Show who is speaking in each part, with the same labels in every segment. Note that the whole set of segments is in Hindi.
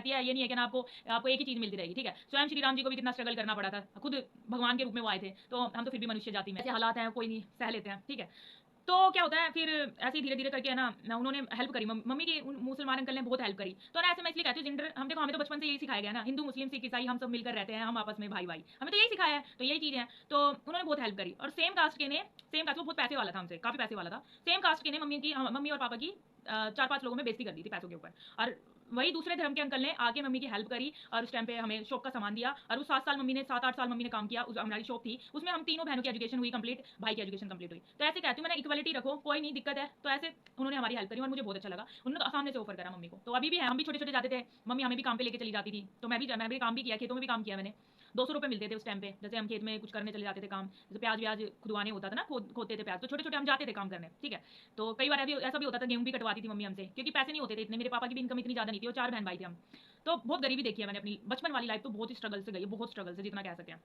Speaker 1: जाती है, ये नहीं है कि ना आपको आपको एक ही चीज़ मिलती रहेगी, ठीक है। स्वयं श्री राम जी को भी कितना स्ट्रगल करना पड़ा था, खुद भगवान के रूप में वो आए थे, तो हम तो फिर भी मनुष्य जाति में ऐसे हालात हैं, कोई नहीं, सह लेते हैं, ठीक है। तो क्या होता है फिर ऐसे ही धीरे धीरे करके है ना उन्होंने हेल्प करी, मम्मी की उन मुसलमान अंकल ने बहुत हेल्प करी। तो ना ऐसे मैं इसलिए कहती हूँ जेंडर, हम देखो हमें तो बचपन से यही सिखाया गया ना, हिंदू मुस्लिम सिख ईसाई हम सब मिलकर रहते हैं, हम आपस में भाई भाई, हमें तो यही सिखाया है, तो यही चीज़ है। तो उन्होंने बहुत हेल्प करी, और सेम कास्ट के ने, सेम कास्ट वो बहुत पैसे वाला था, हमसे काफ़ी पैसे वाला था, सेम कास्ट के ने मम्मी और पापा की 4-5 लोगों में बेइज्जती कर दी थी पैसों के ऊपर। और वही दूसरे धर्म के अंकल ने आके मम्मी की हेल्प करी, और उस टाइम पे हमें शॉप का सामान दिया, और उस 7 साल मम्मी ने 7-8 साल मम्मी ने काम किया, उस हमारी शॉप थी, उसमें हम तीनों बहनों की एजुकेशन हुई कंप्लीट, भाई की एजुकेशन कंप्लीट हुई। तो ऐसे कहती हूँ मैंने, इक्वलिटी रखो, कोई नहीं दिक्कत है। तो ऐसे उन्होंने हमारी हेल्प करी और मुझे बहुत अच्छा लगा, उन्होंने तो सामने से ऑफर करा मम्मी को। तो अभी भी है, हम भी छोटे छोटे जाते थे, मम्मी हमें भी काम पे लेके चली जाती थी, तो मैं भी काम भी किया, खेतों में भी काम किया मैंने। 200 रुपये मिलते थे उस टाइम पे, जैसे हम खेत में कुछ करने चले जाते थे काम, जैसे प्याज व्याज खुदवाने होता था ना, खोदते थे प्याज, तो छोटे छोटे हम जाते थे काम करने, ठीक है। तो कई बार अभी ऐसा भी होता था, गेहूँ भी कटवाती थी मम्मी हमसे, क्योंकि पैसे नहीं होते थे इतने, मेरे पापा की भी इनकम इतनी ज़्यादा नहीं थी, और 4 बहन भाई थे हम। तो बहुत गरीबी देखी है मैंने अपनी बचपन वाली लाइफ, तो बहुत ही स्ट्रगल से गई है, बहुत स्ट्रगल से जितना कह सकें।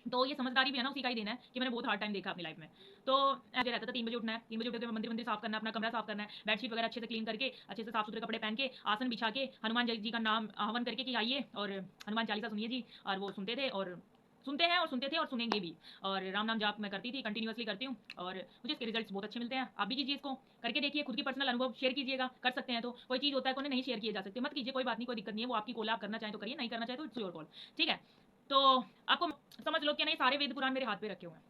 Speaker 1: तो ये समझदारी भी है ना, उसी का ही देना है कि मैंने बहुत हार्ड टाइम देखा अपनी लाइफ में। तो ऐसे रहता था, 3 बजे उठना है, 3 बजे उठ के मंदिर मंदिर साफ करना, अपना कमरा साफ करना है, बेडशीट वगैरह अच्छे से क्लीन करके, अच्छे से साफ सुथरे कपड़े पहन के, आसन बिछा के, हनुमान जी का नाम आह्वान करके कि आइए और हनुमान चालीसा सुनिए जी, और वो सुनते थे, और सुनते हैं और सुनते थे और सुनेंगे भी। और राम नाम जाप मैं करती थी, कंटिन्यूअसली करती हूँ, और मुझे इसके रिजल्ट्स बहुत अच्छे मिलते हैं। आप भी कीजिए, इसको करके देखिए, खुद की पर्सनल अनुभव शेयर कीजिएगा, कर सकते हैं तो। कोई चीज़ होता है कोई नहीं शेयर किए जा सकते, मत कीजिए, कोई बात नहीं, कोई दिक्कत नहीं है, वो आपकी कॉल, आप करना चाहें तो करिए, नहीं करना चाहे तो इट्स योर कॉल, ठीक है। तो आपको समझ लो कि नहीं, सारे वेद पुराण मेरे हाथ पे रखे हुए हैं,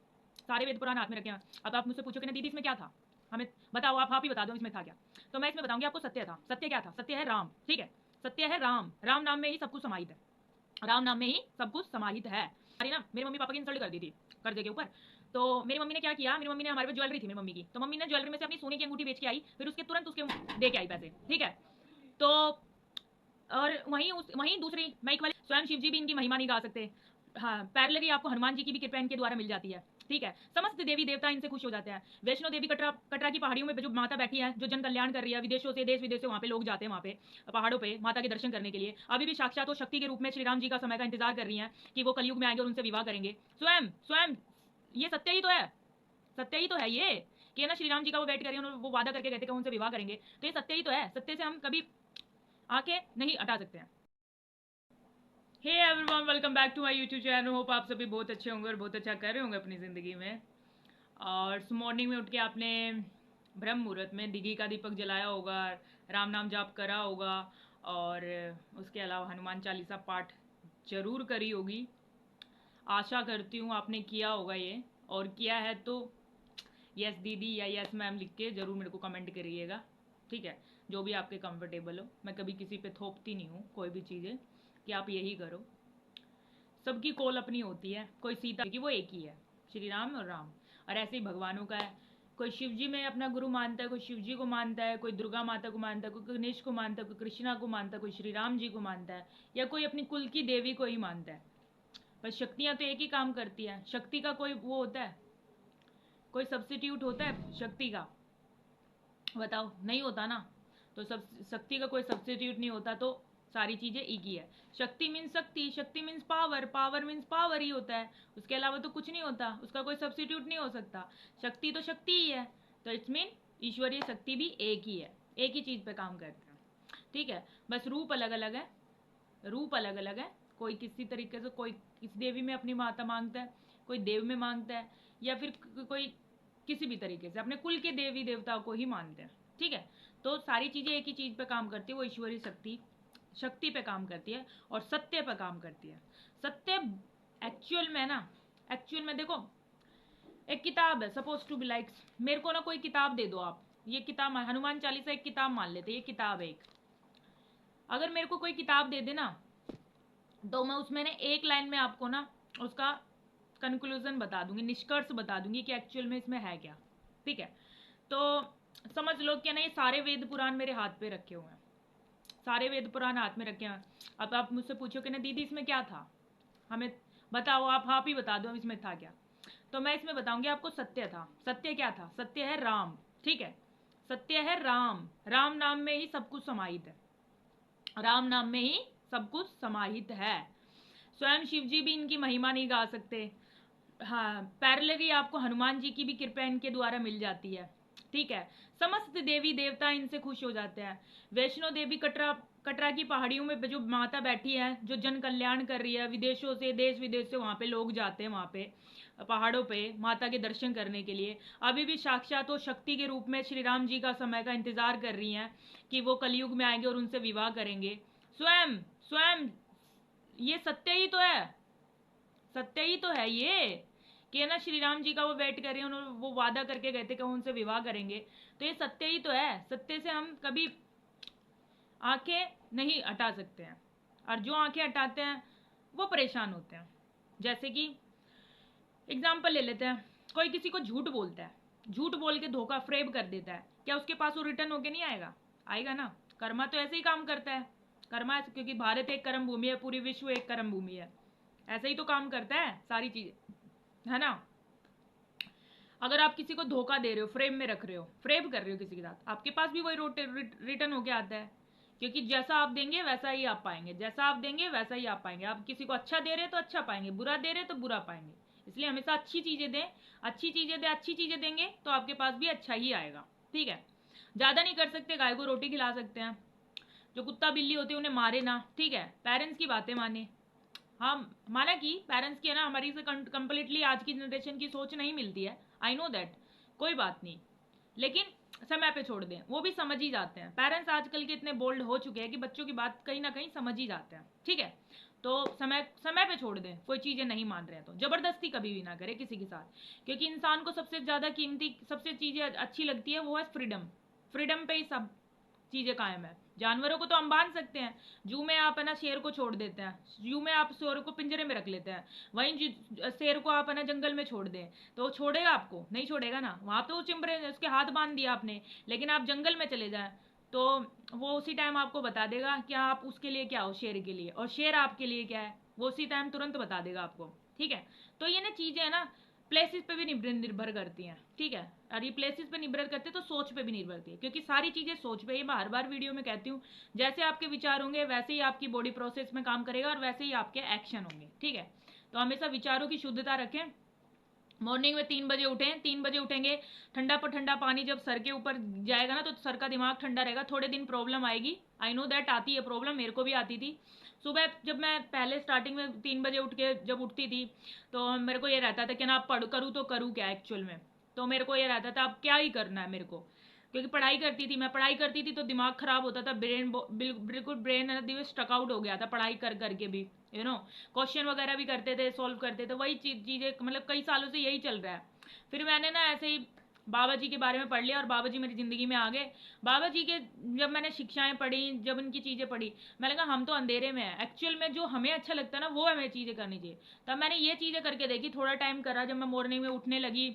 Speaker 1: सारे वेद पुराण हाथ में रखे हैं। अब आप मुझसे पूछो कि ना दीदी इसमें क्या था, हमें बताओ, आप ही बता दो इसमें था क्या। तो मैं इसमें बताऊंगी आपको, सत्य था। सत्य क्या था? सत्य है राम, ठीक है। सत्य है राम, राम नाम में ही सब कुछ समाहित है, राम नाम में ही सब कुछ समाहित है। अरे ना, मेरी मम्मी पापा की इंसल्ट कर दी थी कर्जे के ऊपर। तो मेरी मम्मी ने क्या किया, मेरी मम्मी ने, हमारे पे ज्वेलरी थी मेरी मम्मी की, तो मम्मी ने ज्वेलरी में से अपनी सोने की अंगूठी बेच के आई, फिर उसके तुरंत उसके दे के आई पैसे, ठीक है। तो और वहीं दूसरी मैं एक वाली, स्वयं शिव जी भी इनकी महिमा नहीं गा सकते। हाँ, पैरेलली आपको हनुमान जी की भी कृपा इनके द्वारा मिल जाती है, ठीक है। समस्त देवी देवता इनसे खुश हो जाते हैं। वैष्णो देवी कटरा कटरा की पहाड़ियों में जो माता बैठी है, जो जन कल्याण कर रही है, विदेशों से, देश विदेश से वहाँ पे लोग जाते हैं, वहाँ पे पहाड़ों पे माता के दर्शन करने के लिए। अभी भी साक्षात वो शक्ति के रूप में श्री राम जी का समय का इंतजार कर रही हैं कि वो कलयुग में आएंगे और उनसे विवाह करेंगे। स्वयं स्वयं ये सत्य ही तो है, सत्य ही तो है ये, कि ना श्री राम जी का वो वेट कर रही है, वो वादा करके कहते हैं कि उनसे विवाह करेंगे। तो ये सत्य ही तो है, सत्य से हम कभी आंखें नहीं हटा सकते हैं। Hey everyone, welcome back to my YouTube channel. Hope आप सभी बहुत अच्छे होंगे और बहुत अच्छा कर रहे होंगे अपनी ज़िंदगी में। और मॉर्निंग में उठ के आपने ब्रह्म मुहूर्त में दिघी का दीपक जलाया होगा, राम नाम जाप करा होगा, और उसके अलावा हनुमान चालीसा पाठ जरूर करी होगी। आशा करती हूँ आपने किया होगा ये, और किया है तो यस दीदी या यस मैम लिख के ज़रूर मेरे को कमेंट करिएगा, ठीक है। जो भी आपके कंफर्टेबल हो, मैं कभी किसी पे थोपती नहीं हूँ कोई भी चीज़ें कि आप यही करो। सबकी कॉल अपनी होती है, कोई सीता की वो एक ही है, श्री राम और राम। और ऐसे ही भगवानों का है, कोई शिव जी में अपना गुरु मानता है, कोई शिव जी को मानता है, कोई दुर्गा माता को मानता है, कोई गणेश को मानता है, कोई कृष्णा को मानता है, कोई श्री राम जी को मानता है, या कोई अपनी कुल की देवी को ही मानता है। पर शक्तियाँ तो एक ही काम करती हैं। शक्ति का कोई वो होता है, कोई सब्सिट्यूट होता है शक्ति का? बताओ, नहीं होता ना। तो सब शक्ति का कोई सब्सिट्यूट नहीं होता, तो सारी चीज़ें एक ही है। शक्ति मीन्स शक्ति, शक्ति means power, power means power ही होता है, उसके अलावा तो कुछ नहीं होता, उसका कोई सब्सिट्यूट नहीं हो सकता। शक्ति तो शक्ति ही है, तो इट्स मीन ईश्वरीय शक्ति भी एक ही है, एक ही चीज़ पे काम करते हैं, ठीक है। बस रूप अलग अलग है, रूप अलग अलग है। कोई किसी तरीके से, कोई किस देवी में अपनी माता मांगता है, कोई देव में मांगता है, या फिर कोई किसी भी तरीके से अपने कुल के देवी देवताओं को ही मानते हैं, ठीक है। तो सारी चीज़ें एक ही चीज़ पे काम करती है, वो ईश्वरीय शक्ति, शक्ति पे काम करती है और सत्य पे काम करती है। सत्य एक्चुअल में ना, एक्चुअल में देखो, एक किताब है, सपोज टू बी लाइक, मेरे को ना कोई किताब दे दो आप, ये किताब हनुमान चालीसा एक किताब मान लेते, ये किताब है एक। अगर मेरे को कोई किताब दे दे ना, तो मैं उसमें ने एक लाइन में आपको ना उसका कंक्लूजन बता दूंगी, निष्कर्ष बता दूंगी कि एक्चुअल में इसमें है क्या, ठीक है। तो समझ लो कि नहीं, सारे वेद पुराण मेरे हाथ पे रखे हुए हैं, सारे वेद पुराण हाथ में रखे हैं। अब आप मुझसे पूछो कि ना दीदी इसमें क्या था, हमें बताओ, आप ही बता दो इसमें था क्या। तो मैं इसमें बताऊंगी आपको, सत्य था। सत्य क्या था? सत्य है राम, ठीक है। सत्य है राम, राम नाम में ही सब कुछ समाहित है, राम नाम में ही सब कुछ समाहित है। स्वयं शिव जी भी इनकी महिमा नहीं गा सकते। हाँ, पैरेलली आपको हनुमान जी की भी कृपा इनके द्वारा मिल जाती है, ठीक है। समस्त देवी देवता इनसे खुश हो जाते हैं। वैष्णो देवी कटरा कटरा की पहाड़ियों में जो माता बैठी है, जो जन कल्याण कर रही है, विदेशों से, देश विदेश से वहाँ पे लोग जाते हैं, वहाँ पे पहाड़ों पे माता के दर्शन करने के लिए। अभी भी साक्षात वो शक्ति के रूप में श्री राम जी का समय का इंतजार कर रही हैं कि वो कलयुग में आएंगे और उनसे विवाह करेंगे। स्वयं स्वयं ये सत्य ही तो है, सत्य ही तो है ये, कि ना श्री राम जी का वो वेट कर रहे हैं, उन्होंने वो वादा करके गए थे कि उनसे विवाह करेंगे। तो ये सत्य ही तो है, सत्य से हम कभी आंखें नहीं हटा सकते हैं, और जो आंखें हटाते हैं वो परेशान होते हैं। जैसे कि एग्जाम्पल ले लेते हैं, कोई किसी को झूठ बोलता है, झूठ बोल के धोखा फ्रेब कर देता है, क्या उसके पास वो रिटर्न होके नहीं आएगा? आएगा ना। कर्मा तो ऐसे ही काम करता है, कर्मा, क्योंकि भारत एक कर्म भूमि है, पूरी विश्व एक कर्म भूमि है, ऐसे ही तो काम करता है सारी चीजें, है ना। अगर आप किसी को धोखा दे रहे हो, फ्रेम में रख रहे हो, फ्रेब कर रहे हो किसी के साथ, आपके पास भी वही रिटर्न होके आता है, क्योंकि जैसा आप देंगे वैसा ही आप पाएंगे, जैसा आप देंगे वैसा ही आप पाएंगे। आप किसी को अच्छा दे रहे हैं तो अच्छा पाएंगे, बुरा दे रहे हैं तो बुरा पाएंगे। इसलिए हमेशा अच्छी चीजें दें, अच्छी चीजें दें, अच्छी चीजें देंगे तो आपके पास भी अच्छा ही आएगा, ठीक है। ज्यादा नहीं कर सकते, गाय को रोटी खिला सकते हैं, जो कुत्ता बिल्ली होते हैं उन्हें मारे ना, ठीक है। पेरेंट्स की बातें माने, हाँ, माना कि पेरेंट्स की है ना हमारी से कंप्लीटली आज की जनरेशन की सोच नहीं मिलती है, आई नो दैट, कोई बात नहीं, लेकिन समय पे छोड़ दें, वो भी समझ ही जाते हैं। पेरेंट्स आजकल के इतने बोल्ड हो चुके हैं कि बच्चों की बात कहीं ना कहीं समझ ही जाते हैं, ठीक है। तो समय समय पे छोड़ दें, कोई चीज़ें नहीं मान रहे हैं तो जबरदस्ती कभी भी ना करें किसी के साथ, क्योंकि इंसान को सबसे ज़्यादा कीमती सबसे चीज़ें अच्छी लगती है, वो है फ्रीडम। फ्रीडम पे ही सब चीज़ें कायम है। जानवरों को तो हम बांध सकते हैं, जू में आप है ना शेर को छोड़ देते हैं, जू में आप शेर को पिंजरे में रख लेते हैं, वहीं शेर को आप है ना जंगल में छोड़ दें तो वो छोड़ेगा आपको? नहीं छोड़ेगा ना। वहाँ तो चिमरे उसके हाथ बांध दिया आपने, लेकिन आप जंगल में चले जाएं तो वो उसी टाइम आपको बता देगा कि आप उसके लिए क्या हो, शेर के लिए, और शेर आपके लिए क्या है, वो उसी टाइम तुरंत बता देगा आपको, ठीक है। तो ये ना चीज़ें है ना प्लेसेस पे भी निर्भर करती हैं, ठीक है। और ये प्लेसेस पे निर्भर करते तो सोच पे भी निर्भर करती है, क्योंकि सारी चीज़ें सोच पे, ये मैं हर बार वीडियो में कहती हूँ, जैसे आपके विचार होंगे वैसे ही आपकी बॉडी प्रोसेस में काम करेगा और वैसे ही आपके एक्शन होंगे, ठीक है। तो हमेशा विचारों की शुद्धता रखें। मॉर्निंग में 3 बजे उठें, 3 बजे उठेंगे, ठंडा ठंडा पानी जब सर के ऊपर जाएगा ना तो सर का दिमाग ठंडा रहेगा। थोड़े दिन प्रॉब्लम आएगी, आई नो दैट, आती है प्रॉब्लम, मेरे को भी आती थी। सुबह जब मैं पहले स्टार्टिंग में 3 बजे उठ के जब उठती थी तो मेरे को ये रहता था कि ना पढ़ करूँ तो करूँ क्या एक्चुअल में। तो मेरे को ये रहता था अब क्या ही करना है मेरे को, क्योंकि पढ़ाई करती थी, मैं पढ़ाई करती थी तो दिमाग खराब होता था, ब्रेन बिल्कुल ब्रेन दिवस स्टक आउट हो गया था पढ़ाई कर करके भी, यू नो। क्वेश्चन वगैरह भी करते थे, सॉल्व करते थे, वही चीज़ें मतलब कई सालों से यही चल रहा है। फिर मैंने ना ऐसे ही बाबा जी के बारे में पढ़ लिया और बाबा जी मेरी ज़िंदगी में आ गए। बाबा जी के जब मैंने शिक्षाएं पढ़ी, जब उनकी चीज़ें पढ़ी, मैंने कहा हम तो अंधेरे में हैं, एक्चुअल में जो हमें अच्छा लगता है ना वो हमें चीज़ें करनी चाहिए। तब मैंने ये चीज़ें करके देखी, थोड़ा टाइम करा, जब मैं मॉर्निंग में उठने लगी,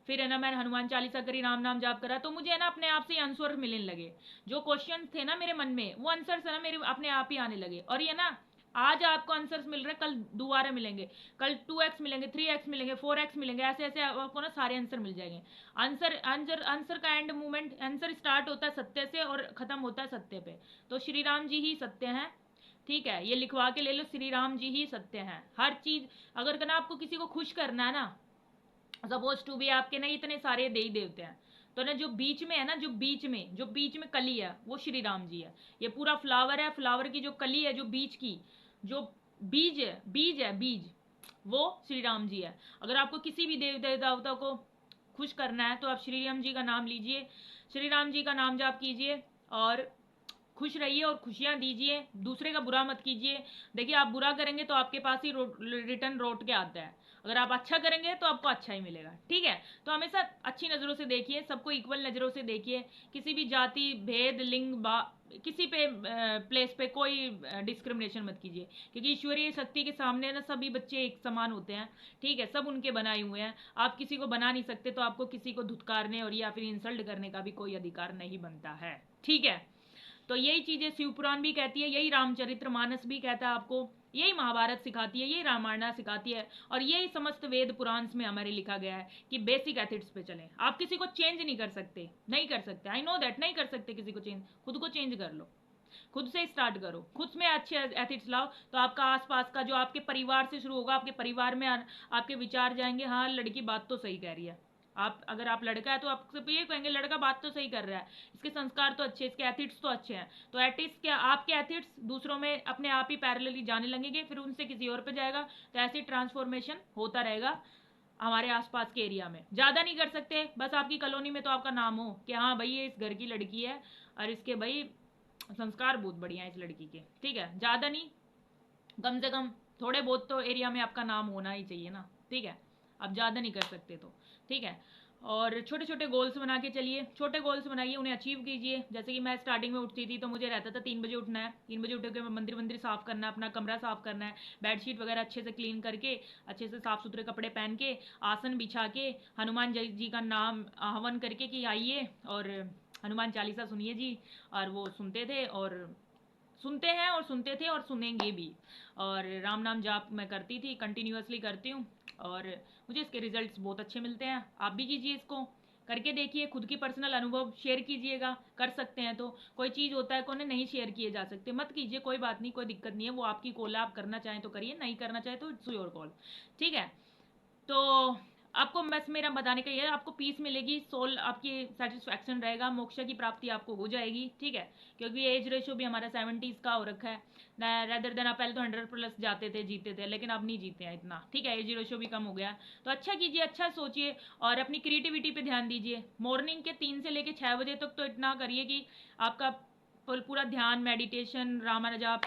Speaker 1: फिर है ना मैंने हनुमान चालीसा करी, राम नाम जाप करा, तो मुझे है ना अपने आप से आंसर मिलने लगे। जो क्वेश्चन थे ना मेरे मन में, वो आंसर्स है ना मेरे अपने आप ही आने लगे। और ये ना आज आपको आंसर्स मिल रहे हैं, कल दोबारा मिलेंगे, कल 2x मिलेंगे, 3x मिलेंगे, 4x मिलेंगे, ऐसे ऐसे आपको ना सारे आंसर मिल जाएंगे। आंसर आंसर आंसर का एंड मूवमेंट, आंसर स्टार्ट होता है सत्य से और खत्म होता है सत्य पे। तो श्री राम जी ही सत्य हैं, ठीक है। ये लिखवा के ले लो, श्री राम जी ही सत्य हैं। हर चीज़ अगर करना आपको किसी को खुश करना है ना, सपोज टू भी आपके ना इतने सारे देवी देवते हैं, तो ना जो बीच में है ना, जो बीच में कली है वो श्री राम जी है। ये पूरा फ्लावर है, फ्लावर की जो कली है, जो बीच की जो बीज वो श्री राम जी है। अगर आपको किसी भी देव देवता को खुश करना है तो आप श्री राम जी का नाम लीजिए, श्री राम जी का नाम जाप कीजिए और खुश रहिए और खुशियाँ दीजिए, दूसरे का बुरा मत कीजिए। देखिए आप बुरा करेंगे तो आपके पास ही रिटर्न लौट के आता है, अगर आप अच्छा करेंगे तो आपको अच्छा ही मिलेगा, ठीक है। तो हमेशा अच्छी नज़रों से देखिए, सबको इक्वल नज़रों से देखिए, किसी भी जाति भेद लिंग किसी पे प्लेस पे कोई डिस्क्रिमिनेशन मत कीजिए, क्योंकि ईश्वरीय शक्ति के सामने ना सभी बच्चे एक समान होते हैं, ठीक है। सब उनके बनाए हुए हैं, आप किसी को बना नहीं सकते, तो आपको किसी को धुतकारने और या फिर इंसल्ट करने का भी कोई अधिकार नहीं बनता है, ठीक है। तो यही चीज़ें शिवपुराण भी कहती है, यही रामचरित्र मानस भी कहता है आपको, यही महाभारत सिखाती है, यही रामायण सिखाती है, और यही समस्त वेद पुराण में हमारे लिखा गया है कि बेसिक एथिक्स पे चलें। आप किसी को चेंज नहीं कर सकते, नहीं कर सकते, आई नो दैट, नहीं कर सकते किसी को चेंज, खुद को चेंज कर लो, खुद से स्टार्ट करो, खुद में अच्छे एथिक्स लाओ, तो आपका आसपास का जो आपके परिवार से शुरू होगा, आपके परिवार में आपके विचार जाएंगे, हाँ लड़की बात तो सही कह रही है, आप अगर आप लड़का है तो आप सब ये कहेंगे लड़का बात तो सही कर रहा है, इसके संस्कार तो अच्छे, इसके एथिक्स तो अच्छे हैं। तो एथिक्स क्या, आपके एथिक्स दूसरों में अपने आप ही पैरेलली जाने लगेंगे, फिर उनसे किसी और पे जाएगा। तो ऐसी ट्रांसफॉर्मेशन होता रहेगा हमारे आसपास के एरिया में। ज़्यादा नहीं कर सकते, बस आपकी कॉलोनी में तो आपका नाम हो कि हाँ भाई ये इस घर की लड़की है और इसके भाई संस्कार बहुत बढ़िया है इस लड़की के, ठीक है। ज़्यादा नहीं, कम से कम थोड़े बहुत तो एरिया में आपका नाम होना ही चाहिए ना, ठीक है। आप ज़्यादा नहीं कर सकते तो, ठीक है। और छोटे छोटे गोल्स बना के चलिए, छोटे गोल्स बनाइए, उन्हें अचीव कीजिए। जैसे कि मैं स्टार्टिंग में उठती थी तो मुझे रहता था 3 बजे उठना है, 3 बजे उठ के मंदिर मंदिर साफ़ करना है, अपना कमरा साफ़ करना है, बेडशीट वगैरह अच्छे से क्लीन करके, अच्छे से साफ़ सुथरे कपड़े पहन के, आसन बिछा के, हनुमान जी का नाम हवन करके कि आइए और हनुमान चालीसा सुनिए जी। और वो सुनते थे और सुनते हैं और सुनते थे और सुनेंगे भी। और राम नाम जाप मैं करती थी, कंटिन्यूअसली करती हूँ, और मुझे इसके रिजल्ट्स बहुत अच्छे मिलते हैं। आप भी कीजिए, इसको करके देखिए, खुद की पर्सनल अनुभव शेयर कीजिएगा, कर सकते हैं तो। कोई चीज़ होता है कोई नहीं शेयर किए जा सकते, मत कीजिए, कोई बात नहीं, कोई दिक्कत नहीं है, वो आपकी कॉल है, आप करना चाहें तो करिए, नहीं करना चाहें तो इट्स योर कॉल, ठीक है। तो आपको बस मेरा बताने का ये है, आपको पीस मिलेगी, सोल आपकी सेटिस्फैक्शन रहेगा, मोक्ष की प्राप्ति आपको हो जाएगी, ठीक है। क्योंकि एज रेशो भी हमारा 70s का हो रखा है, रेदर देन आप पहले तो 100+ जाते थे, जीते थे, लेकिन अब नहीं जीते हैं इतना, ठीक है। एज रेशो भी कम हो गया। तो अच्छा कीजिए, अच्छा सोचिए, और अपनी क्रिएटिविटी पे ध्यान दीजिए। मॉर्निंग के 3 से लेके 6 बजे तक तो इतना करिए कि आपका पूरा ध्यान, मेडिटेशन, रामायण जाप,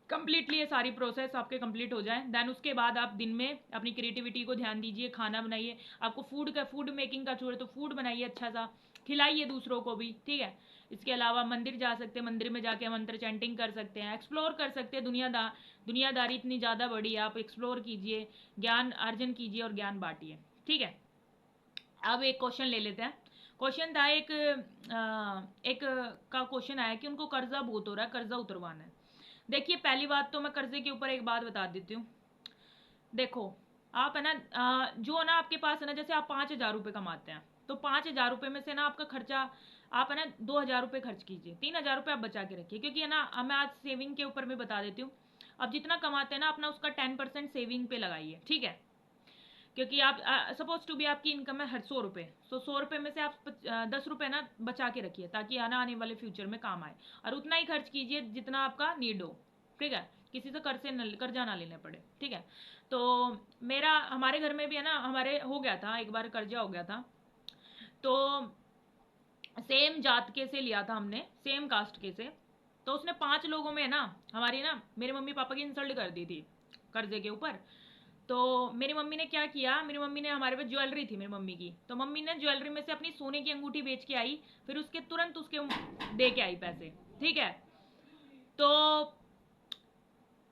Speaker 1: कंप्लीटली ये सारी प्रोसेस आपके कंप्लीट हो जाए। देन उसके बाद आप दिन में अपनी क्रिएटिविटी को ध्यान दीजिए, खाना बनाइए। आपको फूड मेकिंग का छोड़े तो फूड बनाइए, अच्छा सा खिलाइए दूसरों को भी, ठीक है। इसके अलावा मंदिर जा सकते हैं, मंदिर में जाके मंत्र चैंटिंग कर सकते हैं, एक्सप्लोर कर सकते हैं। दुनियादारी इतनी ज़्यादा बड़ी है, आप एक्सप्लोर कीजिए, ज्ञान अर्जन कीजिए और ज्ञान बांटिए, ठीक है। अब एक क्वेश्चन ले लेते हैं। क्वेश्चन था एक का क्वेश्चन आया कि उनको कर्जा बहुत हो रहा है, कर्जा उतरवाना है। देखिए, पहली बात तो मैं कर्जे के ऊपर एक बात बता देती हूँ। देखो, आप है ना, जो है ना आपके पास है ना, जैसे आप 5,000 रुपये कमाते हैं, तो 5,000 रुपये में से ना आपका खर्चा, आप है ना 2,000 रुपये खर्च कीजिए, 3,000 रुपये आप बचा के रखिए। क्योंकि है ना, मैं आज सेविंग के ऊपर मैं बता देती हूँ। अब जितना कमाते हैं ना, अपना उसका 10% सेविंग पे लगाइए, ठीक है। क्योंकि आप सपोज टू भी आपकी इनकम है हर 100 रुपये, तो 100 रुपये में से आप 10 रुपये ना बचा के रखिए, ताकि आने वाले फ्यूचर में काम आए। और उतना ही खर्च कीजिए जितना आपका नीड हो, ठीक है। किसी से कर्जा ना लेने पड़े, ठीक है। तो मेरा हमारे घर में भी है ना, हमारे हो गया था एक बार, कर्जा हो गया था। तो सेम जात के से लिया था हमने, सेम कास्ट के से। तो उसने 5 लोगों में ना, हमारी ना मेरे मम्मी पापा की इंसल्ट कर दी थी कर्जे के ऊपर। तो मेरी मम्मी ने क्या किया, मेरी मम्मी ने, हमारे पास ज्वेलरी थी मेरी मम्मी की, तो मम्मी ने ज्वेलरी में से अपनी सोने की अंगूठी बेच के आई, फिर उसके तुरंत उसके दे के आई पैसे, ठीक है। तो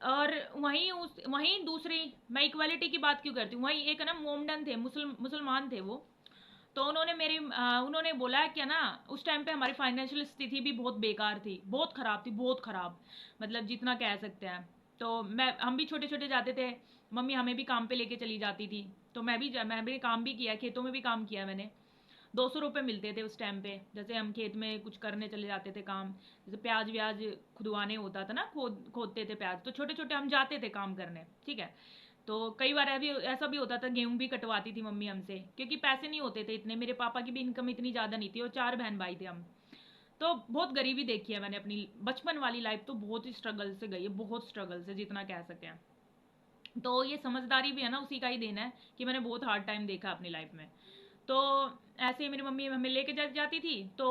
Speaker 1: और वहीं दूसरी, मैं इक्वालिटी की बात क्यों करती हूँ, वहीं एक है ना मोमडन थे, मुसलमान थे वो। तो उन्होंने बोला कि ना, उस टाइम पे हमारी फाइनेंशियल स्थिति भी बहुत बेकार थी, बहुत ख़राब थी, बहुत ख़राब, मतलब जितना कह सकते हैं। तो हम भी छोटे छोटे जाते थे, मम्मी हमें भी काम पे लेके चली जाती थी। तो मैं भी काम भी किया, खेतों में भी काम किया मैंने। 200 रुपये मिलते थे उस टाइम पे, जैसे हम खेत में कुछ करने चले जाते थे काम, जैसे प्याज व्याज खुदवाने होता था ना, खोदते थे प्याज, तो छोटे छोटे हम जाते थे काम करने, ठीक है। तो कई बार अभी ऐसा भी होता था, गेहूं भी कटवाती थी मम्मी हमसे, क्योंकि पैसे नहीं होते थे इतने, मेरे पापा की भी इनकम इतनी ज़्यादा नहीं थी, और 4 बहन भाई थे हम। तो बहुत गरीबी देखी है मैंने अपनी, बचपन वाली लाइफ तो बहुत ही स्ट्रगल से गई है, बहुत स्ट्रगल से, जितना कह सकें। तो ये समझदारी भी है ना, उसी का ही देना है कि मैंने बहुत हार्ड टाइम देखा अपनी लाइफ में। तो ऐसे ही मेरी मम्मी हमें लेके जाती थी, तो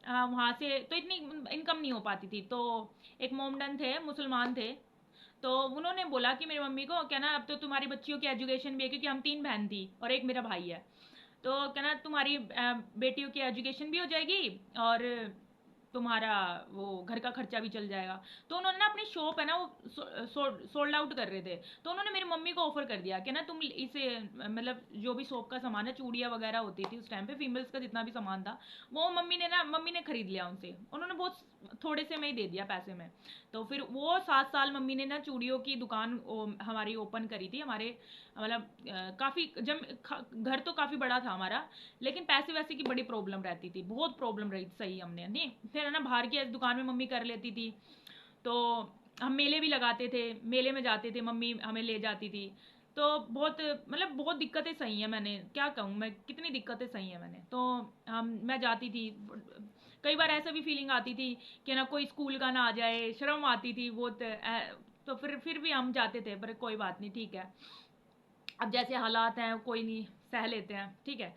Speaker 1: वहाँ से तो इतनी इनकम नहीं हो पाती थी। तो एक मोमडन थे, मुसलमान थे, तो उन्होंने बोला कि मेरी मम्मी को, क्या ना, अब तो तुम्हारी बच्चियों की एजुकेशन भी है, क्योंकि हम 3 बहन थी और एक मेरा भाई है। तो क्या ना, तुम्हारी बेटियों की एजुकेशन भी हो जाएगी, और तुम्हारा वो घर का खर्चा भी चल जाएगा। तो उन्होंने ना अपनी शॉप है ना, वो सोल्ड आउट कर रहे थे। तो उन्होंने मेरी मम्मी को ऑफर कर दिया कि ना, तुम इसे, मतलब जो भी शॉप का सामान है, चूड़ियाँ वगैरह होती थी उस टाइम पे, फीमेल्स का जितना भी सामान था, वो मम्मी ने खरीद लिया उनसे, उन्होंने बहुत थोड़े से में ही दे दिया पैसे में। तो फिर वो 7 साल मम्मी ने ना चूड़ियों की दुकान हमारी ओपन करी थी, हमारे मतलब काफ़ी घर तो काफ़ी बड़ा था हमारा, लेकिन पैसे वैसे की बड़ी प्रॉब्लम रहती थी, बहुत प्रॉब्लम रही सही हमने नहीं। फिर है ना, बाहर की दुकान में मम्मी कर लेती थी। तो हम मेले भी लगाते थे, मेले में जाते थे, मम्मी हमें ले जाती थी। तो बहुत मतलब बहुत दिक्कतें सही हैं, मैंने क्या कहूँ, मैं कितनी दिक्कतें सही हैं मैंने। तो हम मैं जाती थी, कई बार ऐसा भी फीलिंग आती थी कि ना कोई स्कूल का ना आ जाए, शर्म आती थी बहुत। तो फिर भी हम जाते थे, पर कोई बात नहीं, ठीक है, अब जैसे हालात हैं कोई नहीं, सह लेते हैं, ठीक है।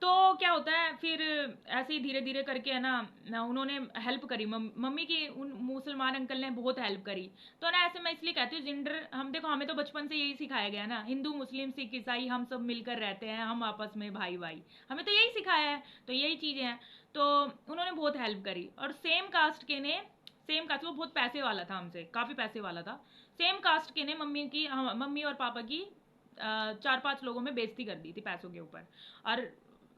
Speaker 1: तो क्या होता है फिर, ऐसे ही धीरे धीरे करके है ना उन्होंने हेल्प करी, मम्मी की उन मुसलमान अंकल ने बहुत हेल्प करी। तो ना ऐसे मैं इसलिए कहती हूँ, जेंडर हम देखो, हमें तो बचपन से यही सिखाया गया ना, हिंदू मुस्लिम सिख ईसाई हम सब मिलकर रहते हैं, हम आपस में भाई भाई, हमें तो यही सिखाया है, तो यही चीज़ें हैं। तो उन्होंने बहुत हेल्प करी। और सेम कास्ट के ने, सेम कास्ट, वो बहुत पैसे वाला था, हमसे काफ़ी पैसे वाला था। सेम कास्ट के ने मम्मी और पापा की 4-5 लोगों में बेइज्जती कर दी थी पैसों के ऊपर। और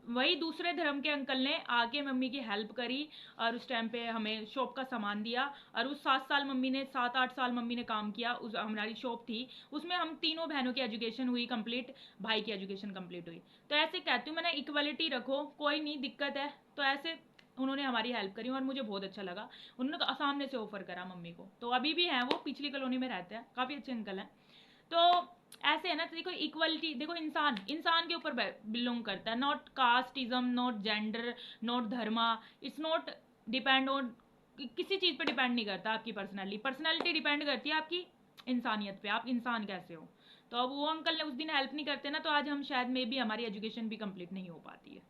Speaker 1: वही दूसरे धर्म के अंकल ने आके मम्मी की हेल्प करी, और उस टाइम पे हमें शॉप का सामान दिया। और उस 7-8 साल मम्मी ने काम किया, उस हमारी शॉप थी, उसमें हम तीनों बहनों की एजुकेशन हुई कंप्लीट, भाई की एजुकेशन कंप्लीट हुई। तो ऐसे कहती हूँ मैं ना, इक्वलिटी रखो, कोई नहीं दिक्कत है तो ऐसे। उन्होंने हमारी हेल्प करी और मुझे बहुत अच्छा लगा। उन्होंने सामने से ऑफर करा मम्मी को, तो अभी भी हैं वो, पिछली कॉलोनी में रहते हैं, काफ़ी अच्छे अंकल हैं। तो ऐसे है ना, तो देखो इक्वलिटी, देखो इंसान इंसान के ऊपर बिलोंग करता है, not casteism, not gender, not Dharma, it's not depend on, किसी चीज़ पे डिपेंड नहीं करता आपकी पर्सनैलिटी डिपेंड करती है आपकी इंसानियत पे, आप इंसान कैसे हो। तो अब वो अंकल ने उस दिन हेल्प नहीं करते ना, तो आज हम शायद मे भी हमारी एजुकेशन भी कंप्लीट नहीं हो पाती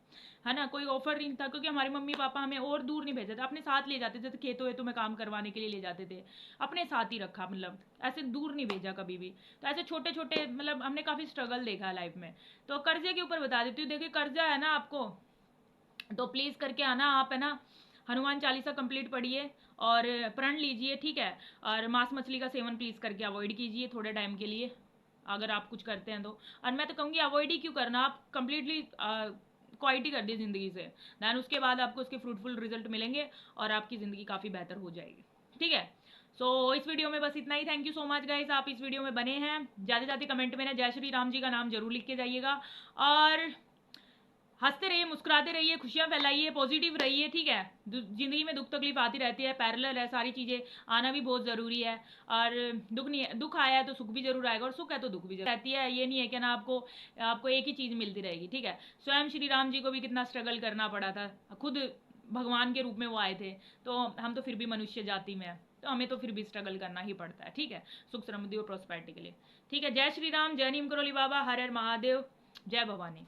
Speaker 1: है ना। कोई ऑफर नहीं था, क्योंकि हमारे मम्मी पापा हमें और दूर नहीं भेजते थे, अपने साथ ले जाते थे, तो खेतों वेतों में काम करवाने के लिए ले जाते थे, अपने साथ ही रखा, मतलब ऐसे दूर नहीं भेजा कभी भी। तो ऐसे छोटे छोटे मतलब हमने काफ़ी स्ट्रगल देखा लाइफ में। तो कर्जे के ऊपर बता देती हूँ, देखिए कर्जा है ना आपको, तो प्लीज़ करके आना आप, है ना, हनुमान चालीसा कंप्लीट पढ़िए और प्रण लीजिए, ठीक है। और मांस मछली का सेवन प्लीज़ करके अवॉइड कीजिए थोड़े टाइम के लिए, अगर आप कुछ करते हैं तो। और मैं तो कहूँगी अवॉइड ही क्यों करना, आप कंप्लीटली क्वाइट ही कर दिए ज़िंदगी से, दैन उसके बाद आपको उसके फ्रूटफुल रिजल्ट मिलेंगे और आपकी ज़िंदगी काफ़ी बेहतर हो जाएगी, ठीक है। सो इस वीडियो में बस इतना ही। Thank you so much guys, आप इस वीडियो में बने हैं। ज़्यादा ज़्यादा कमेंट में ना जय श्री राम जी का नाम जरूर लिख के जाइएगा, और हंसते रहिए, मुस्कुराते रहिए, खुशियाँ फैलाइए, पॉजिटिव रहिए, ठीक है। ज़िंदगी में दुख तकलीफ आती रहती है, पैरेलल है सारी चीज़ें, आना भी बहुत ज़रूरी है। और दुख नहीं, दुख आया है तो सुख भी जरूर आएगा, और सुख है तो दुख भी जरूर रहती है। ये नहीं है कि ना आपको आपको एक ही चीज़ मिलती रहेगी, ठीक है। स्वयं श्री राम जी को भी कितना स्ट्रगल करना पड़ा था, खुद भगवान के रूप में वो आए थे, तो हम तो फिर भी मनुष्य जाति में हैं, तो हमें तो फिर भी स्ट्रगल करना ही पड़ता है, ठीक है, सुख समृद्धि और प्रॉस्पेरिटी के लिए, ठीक है। जय श्री राम, जय नीम करोली बाबा, हर हर महादेव, जय भवानी।